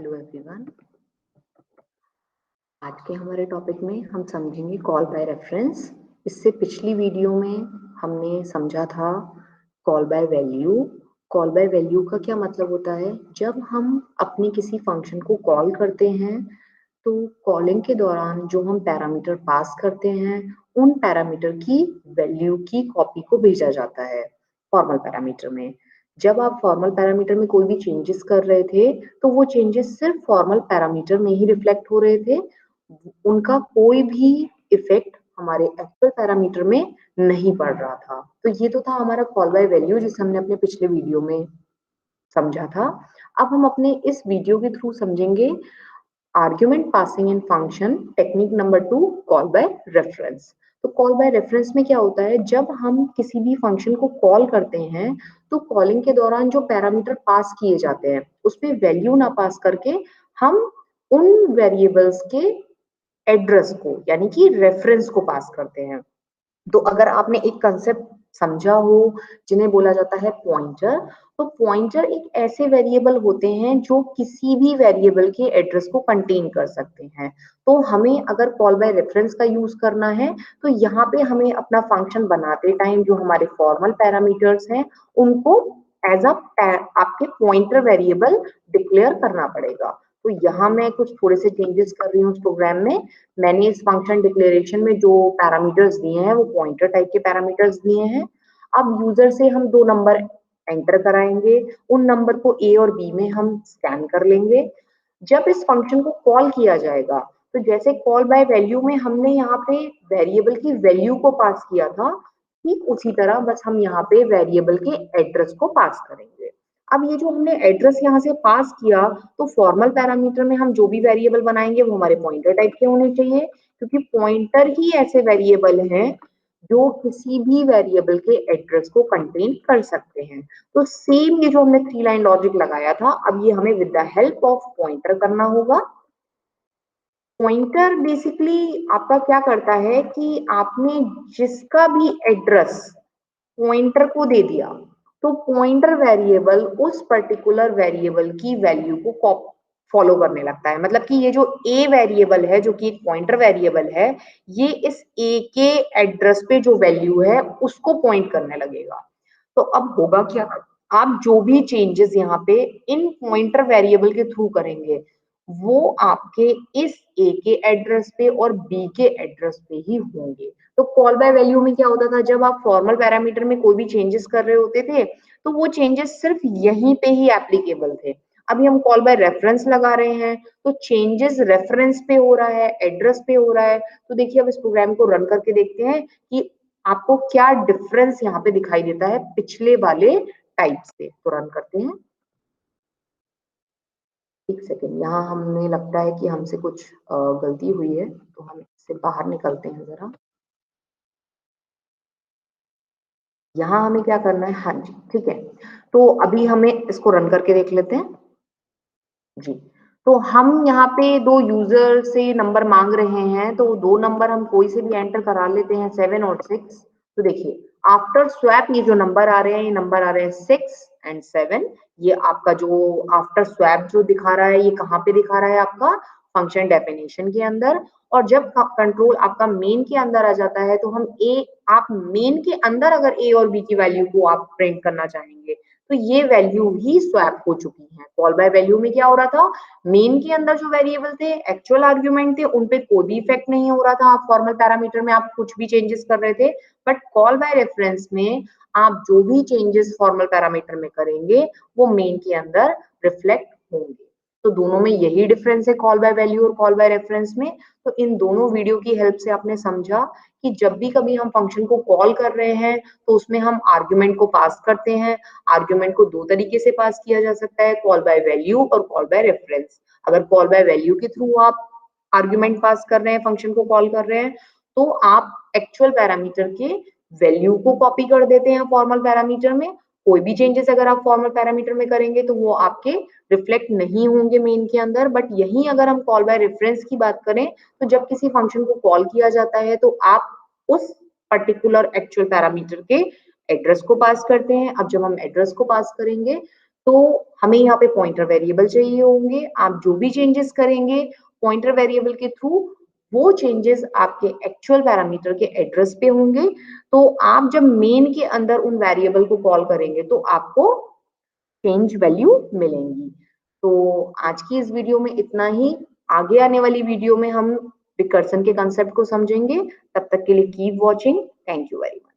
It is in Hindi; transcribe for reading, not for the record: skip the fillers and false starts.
Hello everyone. आज के हमारे टॉपिक में हम समझेंगे कॉल बाय रेफरेंस। इससे पिछली वीडियो में हमने समझा था call by value. Call by value का क्या मतलब होता है? जब हम अपनी किसी फंक्शन को कॉल करते हैं तो कॉलिंग के दौरान जो हम पैरामीटर पास करते हैं उन पैरामीटर की वैल्यू की कॉपी को भेजा जाता है फॉर्मल पैरामीटर में। जब आप फॉर्मल पैरामीटर में कोई भी चेंजेस कर रहे थे तो वो चेंजेस सिर्फ फॉर्मल पैरामीटर में ही रिफ्लेक्ट हो रहे थे, उनका कोई भी इफेक्ट हमारे एक्चुअल पैरामीटर में नहीं पड़ रहा था। तो ये तो था हमारा कॉल बाय वैल्यू जिसे हमने अपने पिछले वीडियो में समझा था। अब हम अपने इस वीडियो के थ्रू समझेंगे argument passing in function technique number 2 call by reference. तो कॉल बाय रेफरेंस में क्या होता है, जब हम किसी भी फंक्शन को कॉल करते हैं तो कॉलिंग के दौरान जो पैरामीटर पास किए जाते हैं उसमें वैल्यू ना पास करके हम उन वेरिएबल्स के एड्रेस को यानी कि रेफरेंस को पास करते हैं। तो अगर आपने एक कंसेप्ट समझा हो जिन्हें बोला जाता है पॉइंटर, तो पॉइंटर एक ऐसे वेरिएबल होते हैं जो किसी भी वेरिएबल के एड्रेस को कंटेन कर सकते हैं। तो हमें अगर कॉल बाय रेफरेंस का यूज करना है तो यहाँ पे हमें अपना फंक्शन बनाते टाइम जो हमारे फॉर्मल पैरामीटर्स हैं उनको एज अ आपके पॉइंटर वेरिएबल डिक्लेयर करना पड़ेगा। तो यहाँ मैं कुछ थोड़े से चेंजेस कर रही हूँ इस प्रोग्राम में। मैंने इस फंक्शन डिक्लेरेशन में जो पैरामीटर्स दिए हैं वो पॉइंटर टाइप के पैरामीटर्स दिए हैं। अब यूजर से हम 2 नंबर एंटर कराएंगे, उन नंबर को ए और बी में हम स्कैन कर लेंगे। जब इस फंक्शन को कॉल किया जाएगा तो जैसे कॉल बाय वैल्यू में हमने यहाँ पे वेरिएबल की वैल्यू को पास किया था, ठीक उसी तरह बस हम यहाँ पे वेरिएबल के एड्रेस को पास करेंगे। अब ये जो हमने एड्रेस यहाँ से पास किया तो फॉर्मल पैरामीटर में हम जो भी वेरिएबल बनाएंगे वो हमारे पॉइंटर टाइप के होने चाहिए, क्योंकि पॉइंटर ही ऐसे वेरिएबल हैं जो किसी भी वेरिएबल के एड्रेस को कंटेन कर सकते हैं। तो सेम ये जो हमने 3 लाइन लॉजिक लगाया था अब ये हमें with the help of pointer करना होगा। पॉइंटर बेसिकली आपका क्या करता है कि आपने जिसका भी एड्रेस पॉइंटर को दे दिया तो पॉइंटर वेरिएबल उस पर्टिकुलर वेरिएबल की वैल्यू को फॉलो करने लगता है। मतलब कि ये जो ए वेरिएबल है जो कि एक पॉइंटर वेरिएबल है, ये इस ए के एड्रेस पे जो वैल्यू है उसको पॉइंट करने लगेगा। तो अब होगा क्या, आप जो भी चेंजेस यहाँ पे इन पॉइंटर वेरिएबल के थ्रू करेंगे वो आपके इस ए के एड्रेस पे और बी के एड्रेस पे ही होंगे। तो कॉल बाय वैल्यू में क्या होता था, जब आप फॉर्मल पैरामीटर में कोई भी चेंजेस कर रहे होते थे तो वो चेंजेस सिर्फ यहीं पे ही एप्लीकेबल थे। अभी हम कॉल बाय रेफरेंस लगा रहे हैं तो चेंजेस रेफरेंस पे हो रहा है, एड्रेस पे हो रहा है। तो देखिए अब इस प्रोग्राम को रन करके देखते हैं कि आपको क्या डिफरेंस यहाँ पे दिखाई देता है पिछले वाले टाइप से। तो रन करते हैं। एक सेकेंड, यहाँ हमें लगता है कि हमसे कुछ गलती हुई है तो हम इससे बाहर निकलते हैं जरा। यहाँ हमें क्या करना है, हाँ जी ठीक है। तो अभी हमें इसको रन करके देख लेते हैं जी। तो हम यहाँ पे 2 यूजर से नंबर मांग रहे हैं तो 2 नंबर हम कोई से भी एंटर करा लेते हैं 7 और 6। तो देखिए आफ्टर स्वैप ये जो नंबर आ रहे हैं ये नंबर आ रहे हैं 6 एंड 7। ये आपका जो आफ्टर स्वैप जो दिखा रहा है ये कहाँ पे दिखा रहा है, आपका फंक्शन डेफिनेशन के अंदर। और जब कंट्रोल आपका मेन के अंदर आ जाता है तो हम आप मेन के अंदर अगर ए और बी की वैल्यू को आप प्रिंट करना चाहेंगे तो ये वैल्यू ही स्वैप हो चुकी है। कॉल बाय वैल्यू में क्या हो रहा था, मेन के अंदर जो वेरिएबल थे एक्चुअल आर्ग्यूमेंट थे उन पे कोई भी इफेक्ट नहीं हो रहा था। आप फॉर्मल पैरामीटर में आप कुछ भी चेंजेस कर रहे थे, बट कॉल बाय रेफरेंस में आप जो भी चेंजेस फॉर्मल पैरामीटर में करेंगे वो मेन के अंदर रिफ्लेक्ट होंगे। तो दोनों में यही डिफरेंस है कॉल बाय वैल्यू और कॉल बाय रेफरेंस में। तो इन दोनों वीडियो की हेल्प से आपने समझा कि जब भी कभी हम फंक्शन को कॉल कर रहे हैं तो उसमें हम आर्ग्यूमेंट को पास करते हैं। आर्ग्यूमेंट को 2 तरीके से पास किया जा सकता है, कॉल बाय वैल्यू और कॉल बाय रेफरेंस। अगर कॉल बाय वैल्यू के थ्रू आप आर्ग्यूमेंट पास कर रहे हैं, फंक्शन को कॉल कर रहे हैं, तो आप एक्चुअल पैरामीटर के वैल्यू को कॉपी कर देते हैं फॉर्मल पैरामीटर में। कोई भी चेंजेस अगर आप फॉर्मल पैरामीटर में करेंगे तो वो आपके रिफ्लेक्ट नहीं होंगे मेन के अंदर। बट यही अगर हम कॉल बाय रेफरेंस की बात करें तो जब किसी फंक्शन को कॉल किया जाता है तो आप उस पर्टिकुलर एक्चुअल पैरामीटर के एड्रेस को पास करते हैं। अब जब हम एड्रेस को पास करेंगे तो हमें यहाँ पे पॉइंटर वेरिएबल चाहिए होंगे। आप जो भी चेंजेस करेंगे पॉइंटर वेरिएबल के थ्रू, वो चेंजेस आपके एक्चुअल पैरामीटर के एड्रेस पे होंगे। तो आप जब मेन के अंदर उन वेरिएबल को कॉल करेंगे तो आपको चेंज वैल्यू मिलेंगी। तो आज की इस वीडियो में इतना ही। आगे आने वाली वीडियो में हम रिकर्सन के कंसेप्ट को समझेंगे। तब तक के लिए keep watching. Thank you very much.